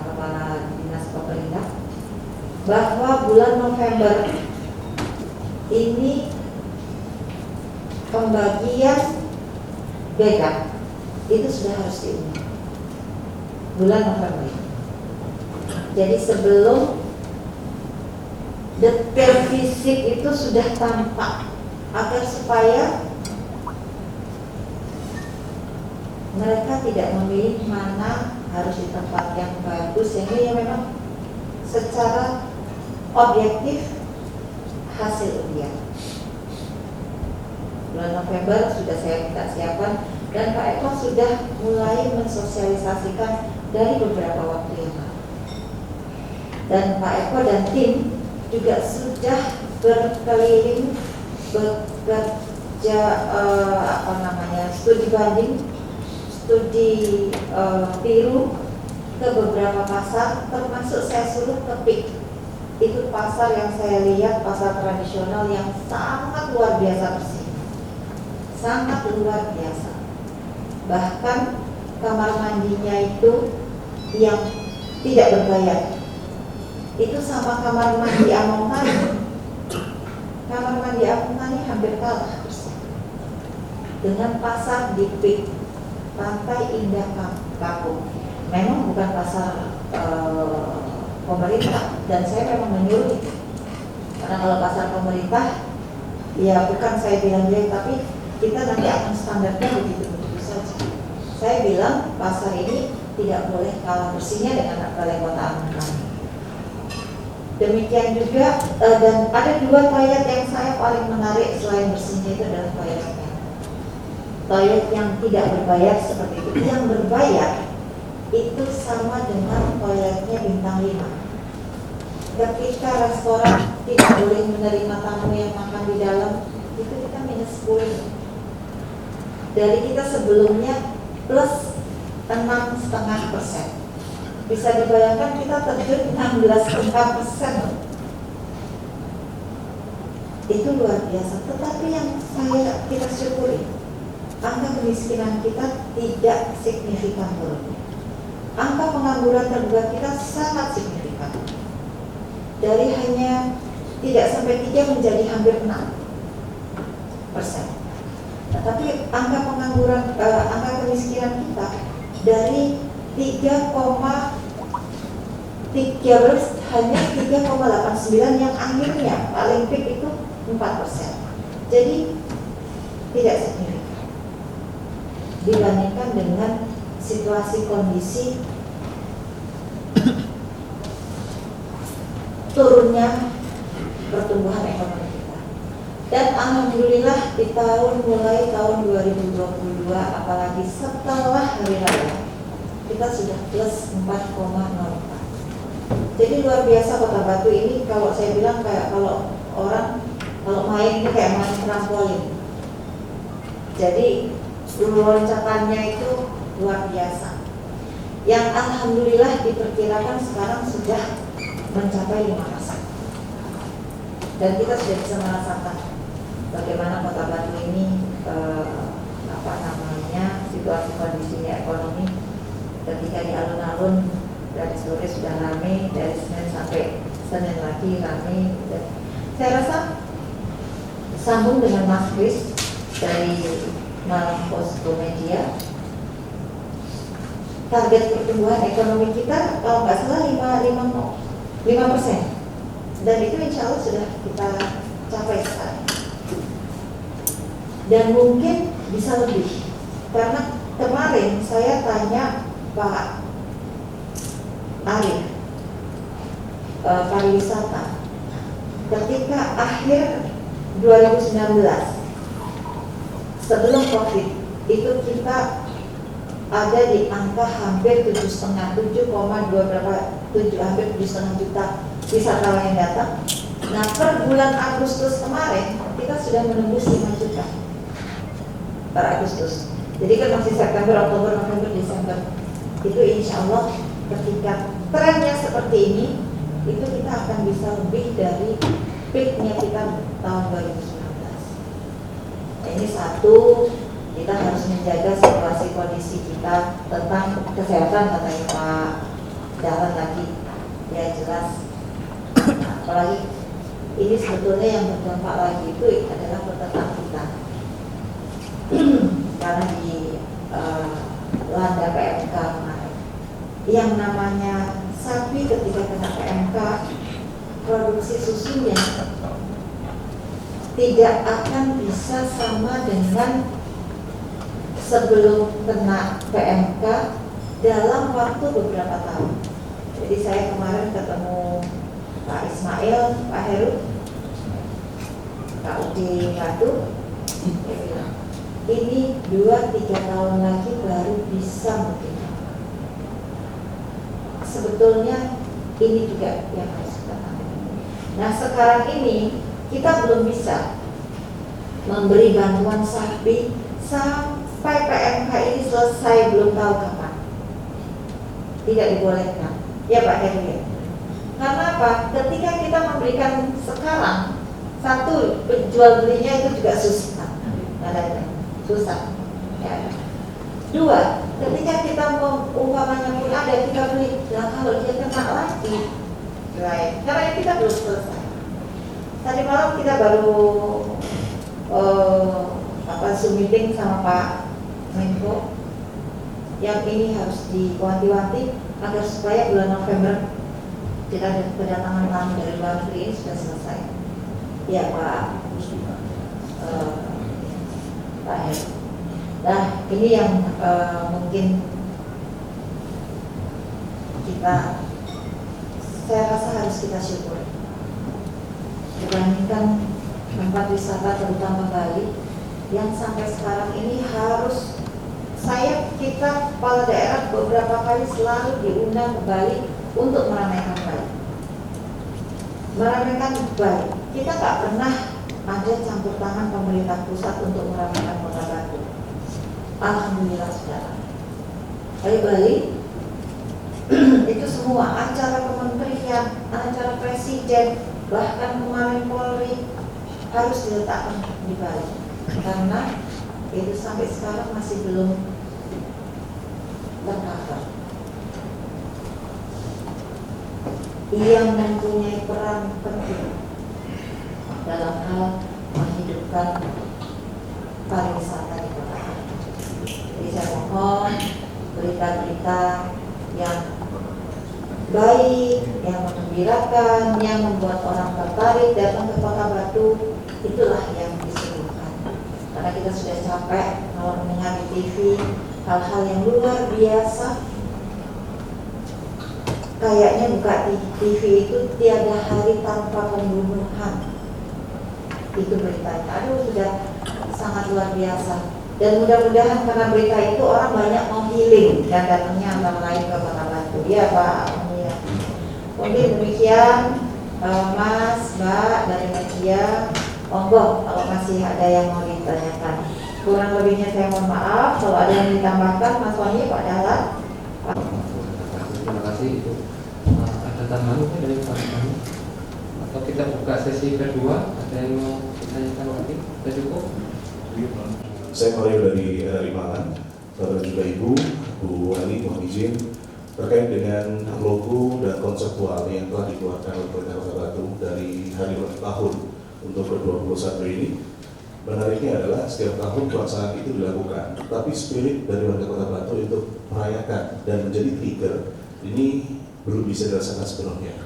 Kepala Dinas Pemerintah, bahwa bulan November ini pembagian BK itu sudah harus diumumkan. Bulan November ini. Jadi sebelum detail fisik itu sudah tampak, agar supaya mereka tidak memilih mana harus di tempat yang bagus, sehingga yang memang secara objektif hasil undian. Bulan November sudah saya minta siapkan dan Pak Eko sudah mulai mensosialisasikan dari beberapa waktu yang lalu. Dan Pak Eko dan tim juga sudah berkeliling bekerja studi banding, studi tiru ke beberapa pasar, termasuk saya suruh ke PIK. Itu pasar yang saya lihat, pasar tradisional yang sangat luar biasa bersih, sangat luar biasa. Bahkan kamar mandinya itu yang tidak berbayar, itu sama kamar mandi Among Tani. Kamar mandi Among Tani hampir kalah dengan pasar di PIK, Pantai Indah Kapuk. Memang bukan pasar pemerintah, dan saya memang menyuruh itu. Karena kalau pasar pemerintah, ya bukan saya bilang dia, tapi kita nanti akan standarnya begitu saja. Saya bilang pasar ini tidak boleh kalah bersihnya dengan Balai Kota Among Tani. Demikian juga, dan ada dua toilet yang saya paling menarik selain bersihnya itu adalah toiletnya. Toilet yang tidak berbayar seperti itu. Yang berbayar itu sama dengan toiletnya bintang 5. Ketika restoran tidak boleh menerima tamu yang makan di dalam, itu kita minus 10. Dari kita sebelumnya plus 6,5%. Bisa dibayangkan kita terjun 16,5%. Itu luar biasa. Tetapi yang kita syukuri, angka kemiskinan kita tidak signifikan turun. Angka pengangguran terbuka kita sangat signifikan. Dari hanya tidak sampai 3 menjadi hampir 6%. Tetapi angka pengangguran, angka kemiskinan kita dari 3,13 hanya 3,89 yang akhirnya paling peak itu 4%. Jadi tidak signifikan dibandingkan dengan situasi kondisi turunnya pertumbuhan ekonomi kita. Dan alhamdulillah di mulai tahun 2022, apalagi setelah hari raya, kita sudah plus 4,04. Jadi luar biasa Kota Batu ini. Kalau saya bilang kayak kalau main ini kayak main trampolin. Jadi loncatannya itu luar biasa. Yang alhamdulillah diperkirakan sekarang sudah mencapai 5%. Dan kita sudah bisa merasakan bagaimana Kota Batu ini situasi kondisinya ekonomi ketika di alun-alun dari sore sudah ramai, dari Senin sampai Senin lagi ramai. Saya rasa sambung dengan Mas Kris dari Malang Posko Media, target pertumbuhan ekonomi kita kalau nggak salah 5%, dan itu insya Allah sudah kita capai sekarang, dan mungkin bisa lebih, karena kemarin saya tanya Pak Arif pariwisata ketika akhir 2019 sebelum COVID itu kita ada di angka hampir 7,2 juta wisatawan yang datang. Nah, per bulan Agustus kemarin kita sudah menembus 5 juta per Agustus. Jadi kan masih September, Oktober, November, Desember. Itu insya Allah ketika trennya seperti ini, itu kita akan bisa lebih dari peaknya kita tahun 2019. Nah, ini satu, kita harus menjaga situasi kondisi kita tentang kesehatan, katanya Pak Jalan tadi, ya jelas. Apalagi ini sebetulnya yang berdampak lagi itu adalah peternak kita. Karena di landa PMK kemarin, yang namanya sapi ketika kena PMK, produksi susunya tidak akan bisa sama dengan sebelum kena PMK dalam waktu beberapa tahun. Jadi saya kemarin ketemu Pak Ismail, Pak Heru, Pak Udi Ngadu, dia bilang, ini 2-3 tahun lagi baru bisa mungkin. Sebetulnya ini juga yang harus kita tangani. Nah, sekarang ini kita belum bisa memberi bantuan sapi sampai PMK ini selesai, belum tahu kapan. Tidak dibolehkan. Ya Pak Heru ya. Karena apa? Ketika kita memberikan sekarang, satu, jual belinya itu juga susah. Susah. Ya. Dua, ketika kita umpamanya pun ada, kita beli, nah kalau dia kena lagi, lain. Karena kita belum selesai. Tadi malam kita baru Zoom meeting sama Pak Menko, yang ini harus diwanti-wanti agar supaya bulan November kita kedatangan tamu dari luar negeri ini sudah selesai. Ya Pak Heru. Nah, ini yang mungkin saya rasa harus kita syukuri. Dibandingkan tempat wisata terutama Bali yang sampai sekarang ini harus kita kepala daerah beberapa kali selalu diundang ke Bali untuk meramaikan Bali. Meramaikan Bali. Kita tak pernah ada campur tangan pemerintah pusat untuk meramaikan Kota Batu. Alhamdulillah saudara. Bali itu semua acara kementerian, acara presiden, bahkan kemarin Polri harus diletakkan di Bali. Karena itu sampai sekarang masih belum tercover. Yang mempunyai peran penting dalam hal menghidupkan pariwisata di Kota Batu. Jadi saya mohon berita-berita yang baik, yang menggembirakan, yang membuat orang tertarik datang ke Kota Batu, itulah yang disuguhkan. Karena kita sudah capek kalau mendengar di TV hal-hal yang luar biasa. Kayaknya buka TV itu tiada hari tanpa pembunuhan. Itu beritanya. Aduh, sudah sangat luar biasa. Dan mudah-mudahan karena berita itu orang banyak mau healing dan datangnya antara lain ke Kota Batu. Ya Pak. Ya. Mungkin demikian Mas, Mbak dari media. Monggo kalau masih ada yang mau ditanyakan. Kurang lebihnya saya mohon maaf. Kalau ada yang ditambahkan, Mas Wani, Pak Dahlan. Terima kasih itu. Ada tambahan mungkin dari Pak Dahlan? Atau kita buka sesi kedua? Ada yang mau ditanyakan lagi? Sudah cukup? Saya Mario dari Limangan, Bapak juga Ibu, Bu Wali, mohon izin terkait dengan logo dan konseptual yang telah dikeluarkan oleh Pemerintah Kota Batu dari hari ulang tahun untuk ke-21 ini. Menariknya adalah setiap tahun pelaksanaan itu dilakukan, tapi spirit dari warga Kota Batu untuk merayakan dan menjadi trigger ini belum bisa dirasakan sepenuhnya.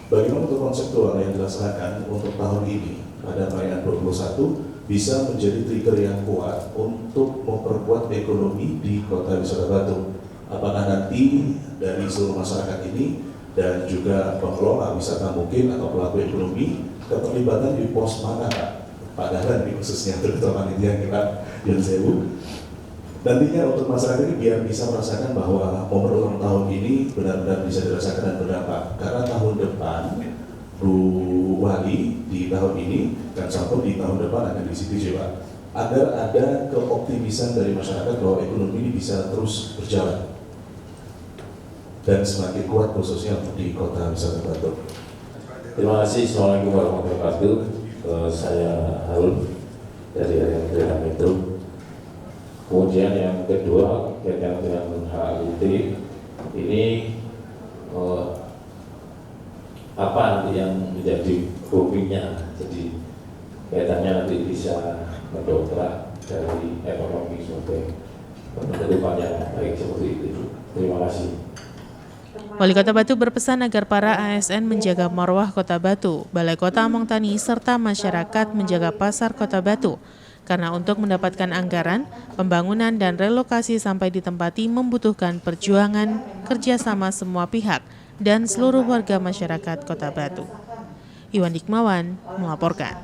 Bagaimana untuk konseptual yang dilaksanakan untuk tahun ini pada perayaan 21 bisa menjadi trigger yang kuat untuk memperkuat ekonomi di Kota Wisata Batu? Apakah nanti dari seluruh masyarakat ini dan juga pengelola wisata mungkin atau pelaku ekonomi keterlibatan di pos mana Pak Pak Dahlan ini khususnya untuk ketua panitia kita Yon Sewu. Nantinya untuk masyarakat ini biar bisa merasakan bahwa momen ulang tahun ini benar-benar bisa dirasakan dan berdampak. Karena tahun depan Bu Wali di tahun ini dan Sabtu di tahun depan akan disetujui Pak, agar ada keoptimisan dari masyarakat bahwa ekonomi ini bisa terus berjalan dan semakin kuat khususnya untuk di Kota Wisata Batu. Terima kasih. Assalamualaikum warahmatullahi wabarakatuh. Saya Harun dari Area Metro. Kemudian yang kedua kaitan dengan HIT ini apa nanti yang menjadi hobinya, jadi kaitannya nanti bisa mendongkrak dari ekonomi sebagai penutupan yang baik seperti itu. Terima kasih. Wali Kota Batu berpesan agar para ASN menjaga marwah Kota Batu, Balai Kota Among Tani, serta masyarakat menjaga pasar Kota Batu. Karena untuk mendapatkan anggaran, pembangunan dan relokasi sampai ditempati membutuhkan perjuangan kerjasama semua pihak dan seluruh warga masyarakat Kota Batu. Iwan Dikmawan melaporkan.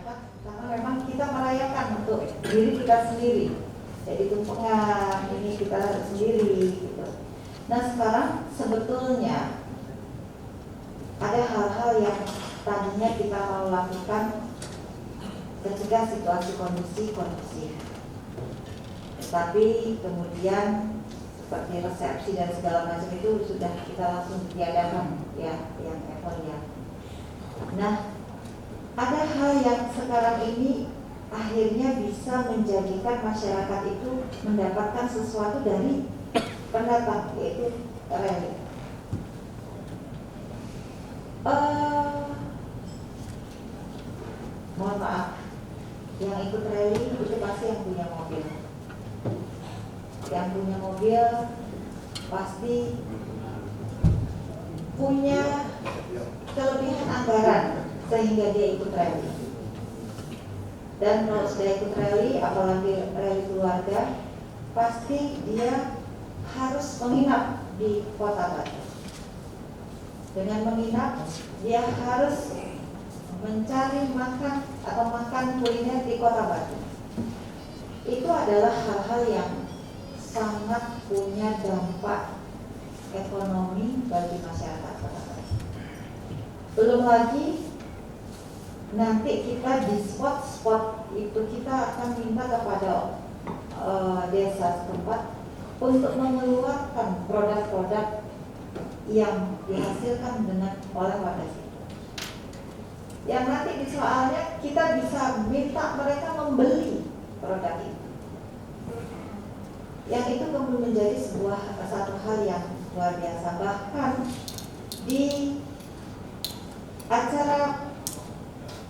Karena memang kita merayakan untuk diri kita sendiri. Jadi tumpengan ini kita sendiri. Gitu. Nah sekarang sebetulnya ada hal-hal yang tadinya kita mau lakukan ketika situasi kondisi. Tapi kemudian seperti resepsi dan segala macam itu sudah kita langsung tiadakan ya yang evolia. Nah, ada hal yang sekarang ini akhirnya bisa menjadikan masyarakat itu mendapatkan sesuatu dari pendatang, yaitu rally. Mohon maaf, yang ikut rally itu pasti yang punya mobil. Yang punya mobil pasti punya kelebihan anggaran sehingga dia ikut rally. Dan kalau sudah ikut rally, apalagi rally keluarga, pasti dia harus menginap di Kota Batu. Dengan menginap, dia harus mencari makan atau makan kuliner di Kota Batu. Itu adalah hal-hal yang sangat punya dampak ekonomi bagi masyarakat Kota Batu. Belum lagi nanti kita di spot-spot itu kita akan minta kepada desa setempat untuk mengeluarkan produk-produk yang dihasilkan oleh warga situ. Yang nanti di soalnya kita bisa minta mereka membeli produk itu. Yang itu kemudian menjadi satu hal yang luar biasa. Bahkan di acara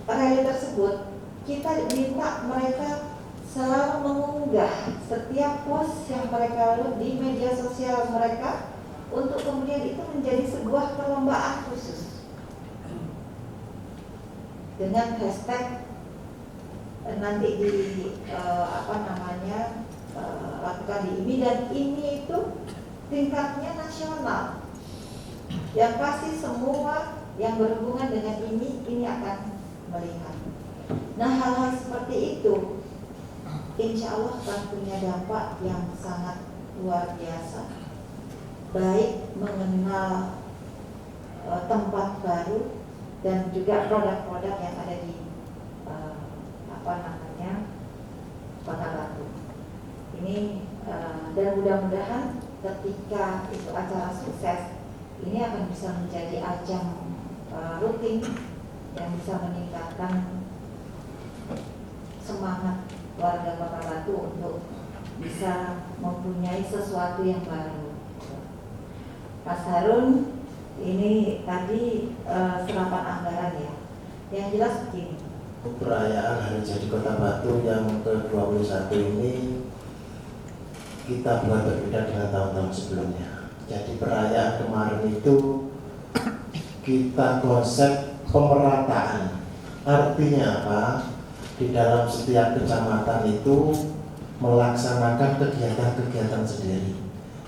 rally tersebut kita minta mereka selalu mengunggah setiap post yang mereka lalu di media sosial mereka untuk kemudian itu menjadi sebuah perlombaan khusus dengan hashtag nanti lakukan di IMI, dan IMI itu tingkatnya nasional yang pasti semua yang berhubungan dengan ini akan melihat. Nah hal-hal seperti itu insya Allah akan punya dampak yang sangat luar biasa, baik mengenal tempat baru dan juga produk-produk yang ada di Kota Batu. Ini dan mudah-mudahan ketika itu acara sukses, ini akan bisa menjadi ajang rutin yang bisa meningkatkan semangat warga Kota Batu untuk bisa mempunyai sesuatu yang baru. Mas Harun, ini tadi serapan anggaran ya. Yang jelas begini. Perayaan Hari Jadi Kota Batu yang ke-21 ini kita buat berbeda dengan tahun-tahun sebelumnya. Jadi perayaan kemarin itu kita konsep pemerataan. Artinya apa? Di dalam setiap kecamatan itu melaksanakan kegiatan-kegiatan sendiri,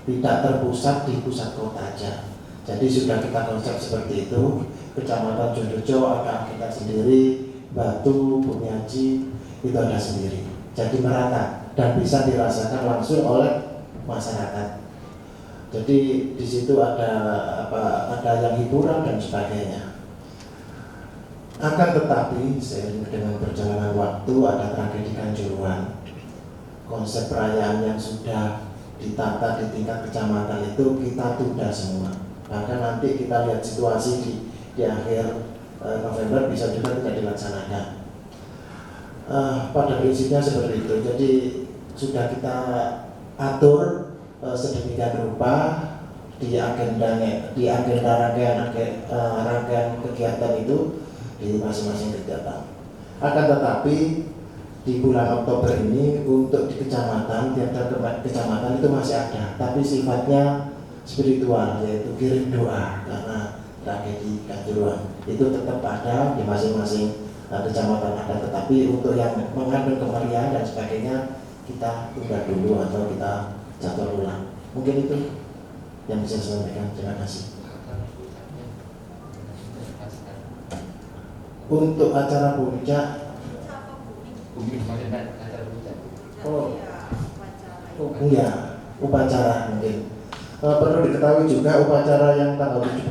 tidak terpusat di pusat kota aja. Jadi sudah kita konsep seperti itu. Kecamatan Jondojo akan kita sendiri, Batu, Bumiaji, itu ada sendiri. Jadi merata dan bisa dirasakan langsung oleh masyarakat. Jadi di situ ada yang hiburan dan sebagainya. Akan tetapi seiring dengan perjalanan waktu ada tragedi Kanjuruhan. Konsep perayaan yang sudah ditata di tingkat kecamatan itu kita tunda semua. Bahkan nanti kita lihat situasi di akhir November bisa juga tidak dilaksanakan. Pada prinsipnya seperti itu. Jadi sudah kita atur sedemikian rupa di agenda rangkaian kegiatan itu di masing-masing kegiatan. Akan tetapi di bulan Oktober ini untuk di kecamatan, tiap-tiap kecamatan itu masih ada, tapi sifatnya spiritual, yaitu kirim doa karena tragedi Kanjuruhan itu tetap ada di masing-masing kecamatan ada, tetapi untuk yang mengandung kemeriahan dan sebagainya kita tunda dulu atau kita jadwal ulang. Mungkin itu yang bisa saya sampaikan. Terima kasih. Untuk acara puncak, iya, upacara mungkin. Perlu diketahui juga upacara yang tanggal 17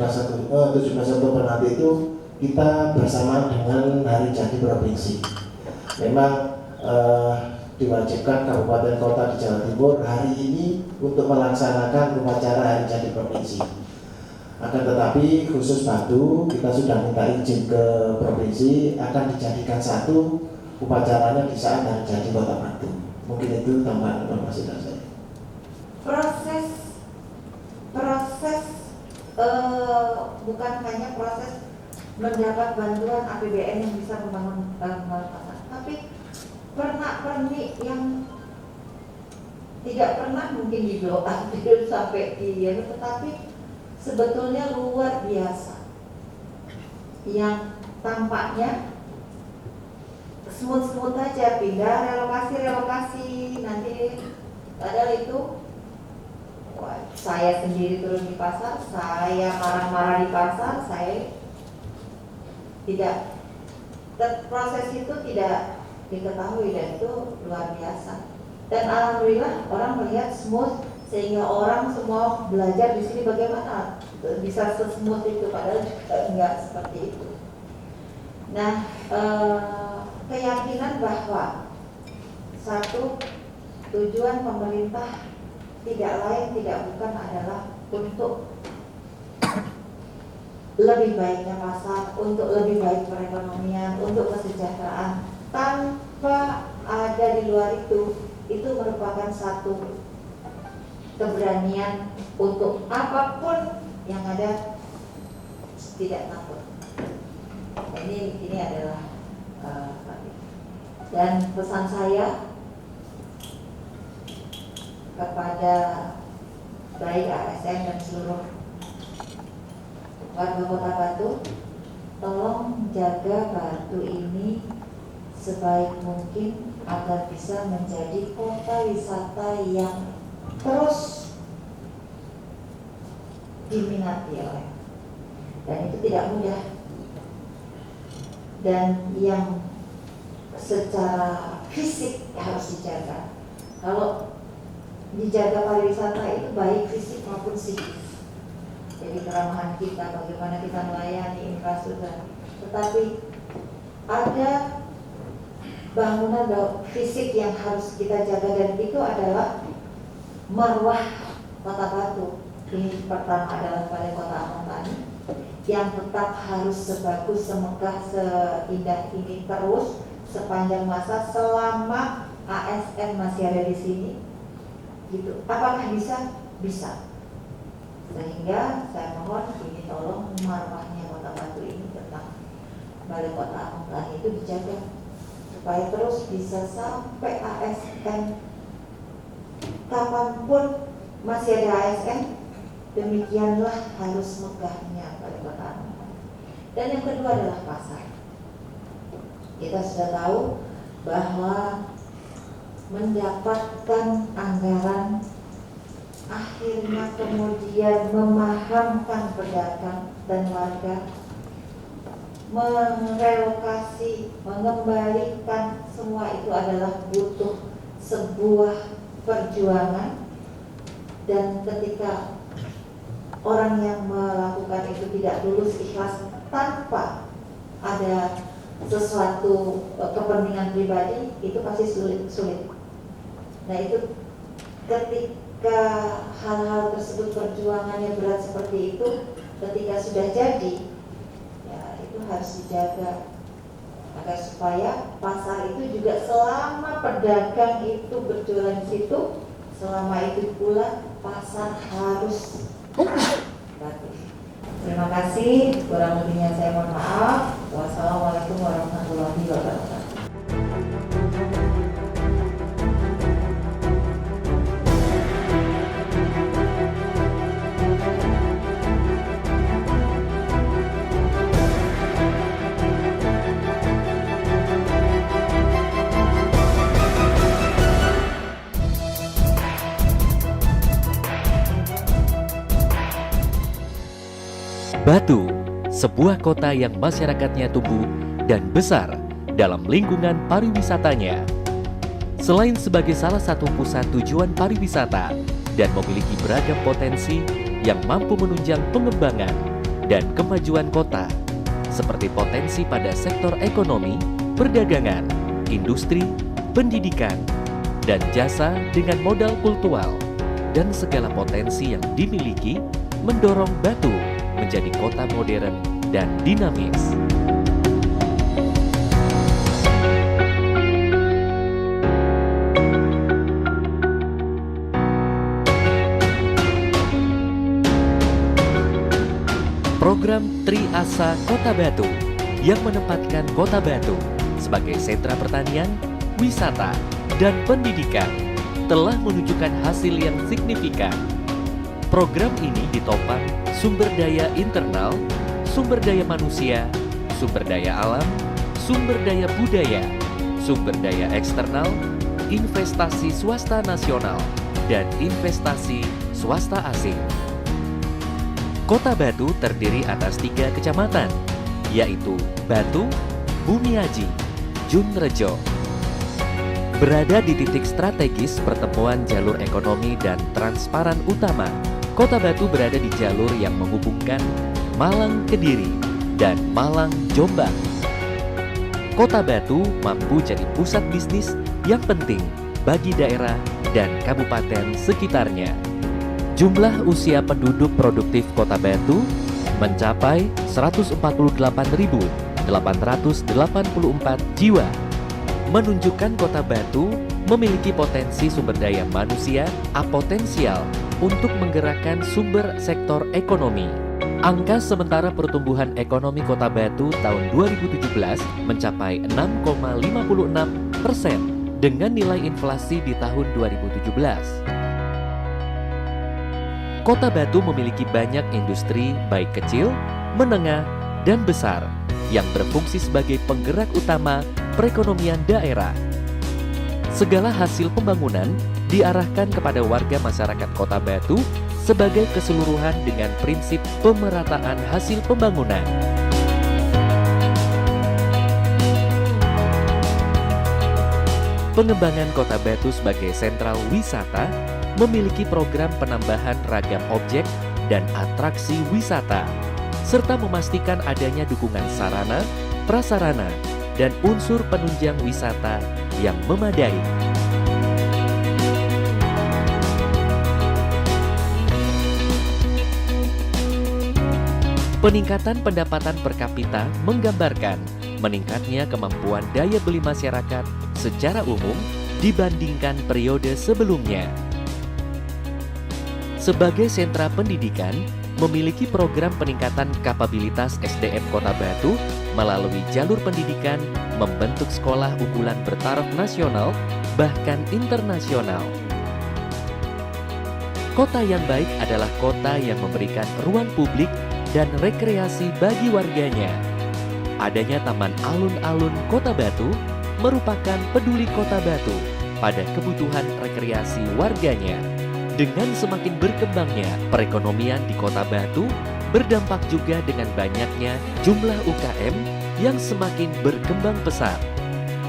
Oktober nanti itu kita bersama dengan Hari Jadi Provinsi. Memang diwajibkan kabupaten kota di Jawa Timur hari ini untuk melaksanakan upacara Hari Jadi Provinsi. Akan tetapi khusus Batu kita sudah minta izin ke provinsi akan dijadikan satu upacaranya di saat Hari Jadi Kota Batu. Mungkin itu tambahan informasi dari saya. Proses bukan hanya proses mendapat bantuan APBN yang bisa membangun pasar, tapi pernak-pernik yang tidak pernah mungkin di blow up sampai tetapi sebetulnya luar biasa, yang tampaknya smooth aja, pindah relokasi nanti, padahal itu saya sendiri turun di pasar, saya marah-marah di pasar, saya tidak, proses itu tidak diketahui dan itu luar biasa. Dan alhamdulillah orang melihat smooth sehingga orang semua belajar di sini bagaimana bisa sesmooth itu, padahal juga enggak seperti itu. Nah, keyakinan bahwa satu tujuan pemerintah tidak lain tidak bukan adalah untuk lebih baiknya pasar, untuk lebih baik perekonomian, untuk kesejahteraan, tanpa ada di luar itu merupakan satu keberanian untuk apapun yang ada tidak takut. Ini adalah dan pesan saya kepada baik ASN dan seluruh warga Kota Batu, tolong jaga Batu ini sebaik mungkin agar bisa menjadi kota wisata yang terus diminati oleh, dan itu tidak mudah, dan yang secara fisik harus dijaga. Kalau dijaga pariwisata itu baik fisik maupun psikis. Jadi keramahan kita, bagaimana kita melayani infrastruktur. Tetapi ada bangunan fisik yang harus kita jaga, dan itu adalah marwah Kota Batu. Ini pertama adalah Balai Kota Amantani yang tetap harus sebagus, semegah, seindah ini terus sepanjang masa selama ASN masih ada di sini. Gitu. Apakah bisa? Bisa. Sehingga saya mohon ini tolong marwahnya Kota Batu ini tentang Balai Kota Amantani itu dijaga supaya terus bisa sampai ASN kapanpun masih ada ASN, demikianlah harus megahnya Balai Kota Amantani. Dan yang kedua adalah pasar. Kita sudah tahu bahwa mendapatkan anggaran, akhirnya kemudian memahamkan pedagang dan warga merelokasi, mengembalikan semua itu adalah butuh sebuah perjuangan, dan ketika orang yang melakukan itu tidak tulus ikhlas tanpa ada sesuatu kepentingan pribadi, itu pasti sulit. Nah itu ketika hal-hal tersebut perjuangannya berat seperti itu, ketika sudah jadi, ya itu harus dijaga agar supaya pasar itu juga selama pedagang itu berjualan di situ, selama itu pula pasar harus bagus. Terima kasih, kurang lebihnya saya mohon maaf. Wassalamualaikum warahmatullahi wabarakatuh. Batu, sebuah kota yang masyarakatnya tumbuh dan besar dalam lingkungan pariwisatanya. Selain sebagai salah satu pusat tujuan pariwisata dan memiliki beragam potensi yang mampu menunjang pengembangan dan kemajuan kota, seperti potensi pada sektor ekonomi, perdagangan, industri, pendidikan, dan jasa dengan modal kultural, dan segala potensi yang dimiliki mendorong Batu menjadi kota modern dan dinamis. Program Tri Asa Kota Batu yang menempatkan Kota Batu sebagai sentra pertanian, wisata, dan pendidikan telah menunjukkan hasil yang signifikan. Program ini ditopang sumber daya internal, sumber daya manusia, sumber daya alam, sumber daya budaya, sumber daya eksternal, investasi swasta nasional, dan investasi swasta asing. Kota Batu terdiri atas 3 kecamatan, yaitu Batu, Bumiaji, Junrejo. Berada di titik strategis pertemuan jalur ekonomi dan transparan utama, Kota Batu berada di jalur yang menghubungkan Malang Kediri dan Malang Jombang. Kota Batu mampu jadi pusat bisnis yang penting bagi daerah dan kabupaten sekitarnya. Jumlah usia penduduk produktif Kota Batu mencapai 148.884 jiwa, menunjukkan Kota Batu memiliki potensi sumber daya manusia apotensial untuk menggerakkan sumber sektor ekonomi. Angka sementara pertumbuhan ekonomi Kota Batu tahun 2017 mencapai 6,56% dengan nilai inflasi di tahun 2017. Kota Batu memiliki banyak industri baik kecil, menengah, dan besar yang berfungsi sebagai penggerak utama perekonomian daerah. Segala hasil pembangunan diarahkan kepada warga masyarakat Kota Batu sebagai keseluruhan dengan prinsip pemerataan hasil pembangunan. Pengembangan Kota Batu sebagai sentral wisata memiliki program penambahan ragam objek dan atraksi wisata, serta memastikan adanya dukungan sarana, prasarana, dan unsur penunjang wisata yang memadai. Peningkatan pendapatan per kapita menggambarkan meningkatnya kemampuan daya beli masyarakat secara umum dibandingkan periode sebelumnya. Sebagai sentra pendidikan, memiliki program peningkatan kapabilitas SDM Kota Batu melalui jalur pendidikan membentuk sekolah unggulan bertaraf nasional bahkan internasional. Kota yang baik adalah kota yang memberikan ruang publik dan rekreasi bagi warganya. Adanya Taman Alun-Alun Kota Batu merupakan peduli Kota Batu pada kebutuhan rekreasi warganya. Dengan semakin berkembangnya perekonomian di Kota Batu, berdampak juga dengan banyaknya jumlah UKM yang semakin berkembang pesat.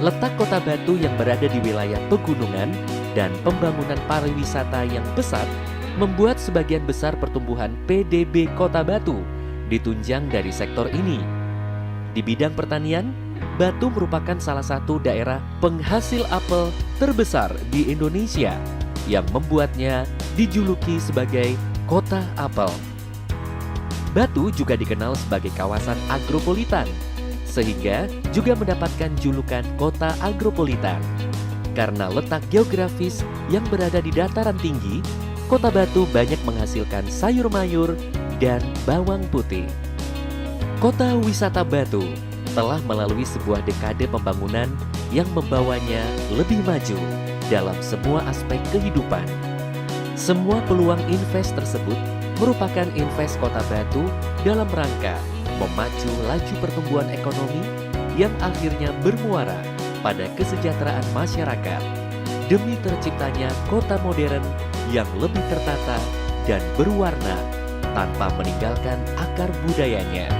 Letak Kota Batu yang berada di wilayah pegunungan dan pembangunan pariwisata yang pesat membuat sebagian besar pertumbuhan PDB Kota Batu ditunjang dari sektor ini. Di bidang pertanian, Batu merupakan salah satu daerah penghasil apel terbesar di Indonesia yang membuatnya dijuluki sebagai Kota Apel. Batu juga dikenal sebagai kawasan agropolitan, sehingga juga mendapatkan julukan Kota Agropolitan. Karena letak geografis yang berada di dataran tinggi, Kota Batu banyak menghasilkan sayur mayur dan bawang putih. Kota wisata Batu telah melalui sebuah dekade pembangunan yang membawanya lebih maju dalam semua aspek kehidupan. Semua peluang invest tersebut merupakan invest Kota Batu dalam rangka memacu laju pertumbuhan ekonomi yang akhirnya bermuara pada kesejahteraan masyarakat demi terciptanya kota modern yang lebih tertata dan berwarna tanpa meninggalkan akar budayanya.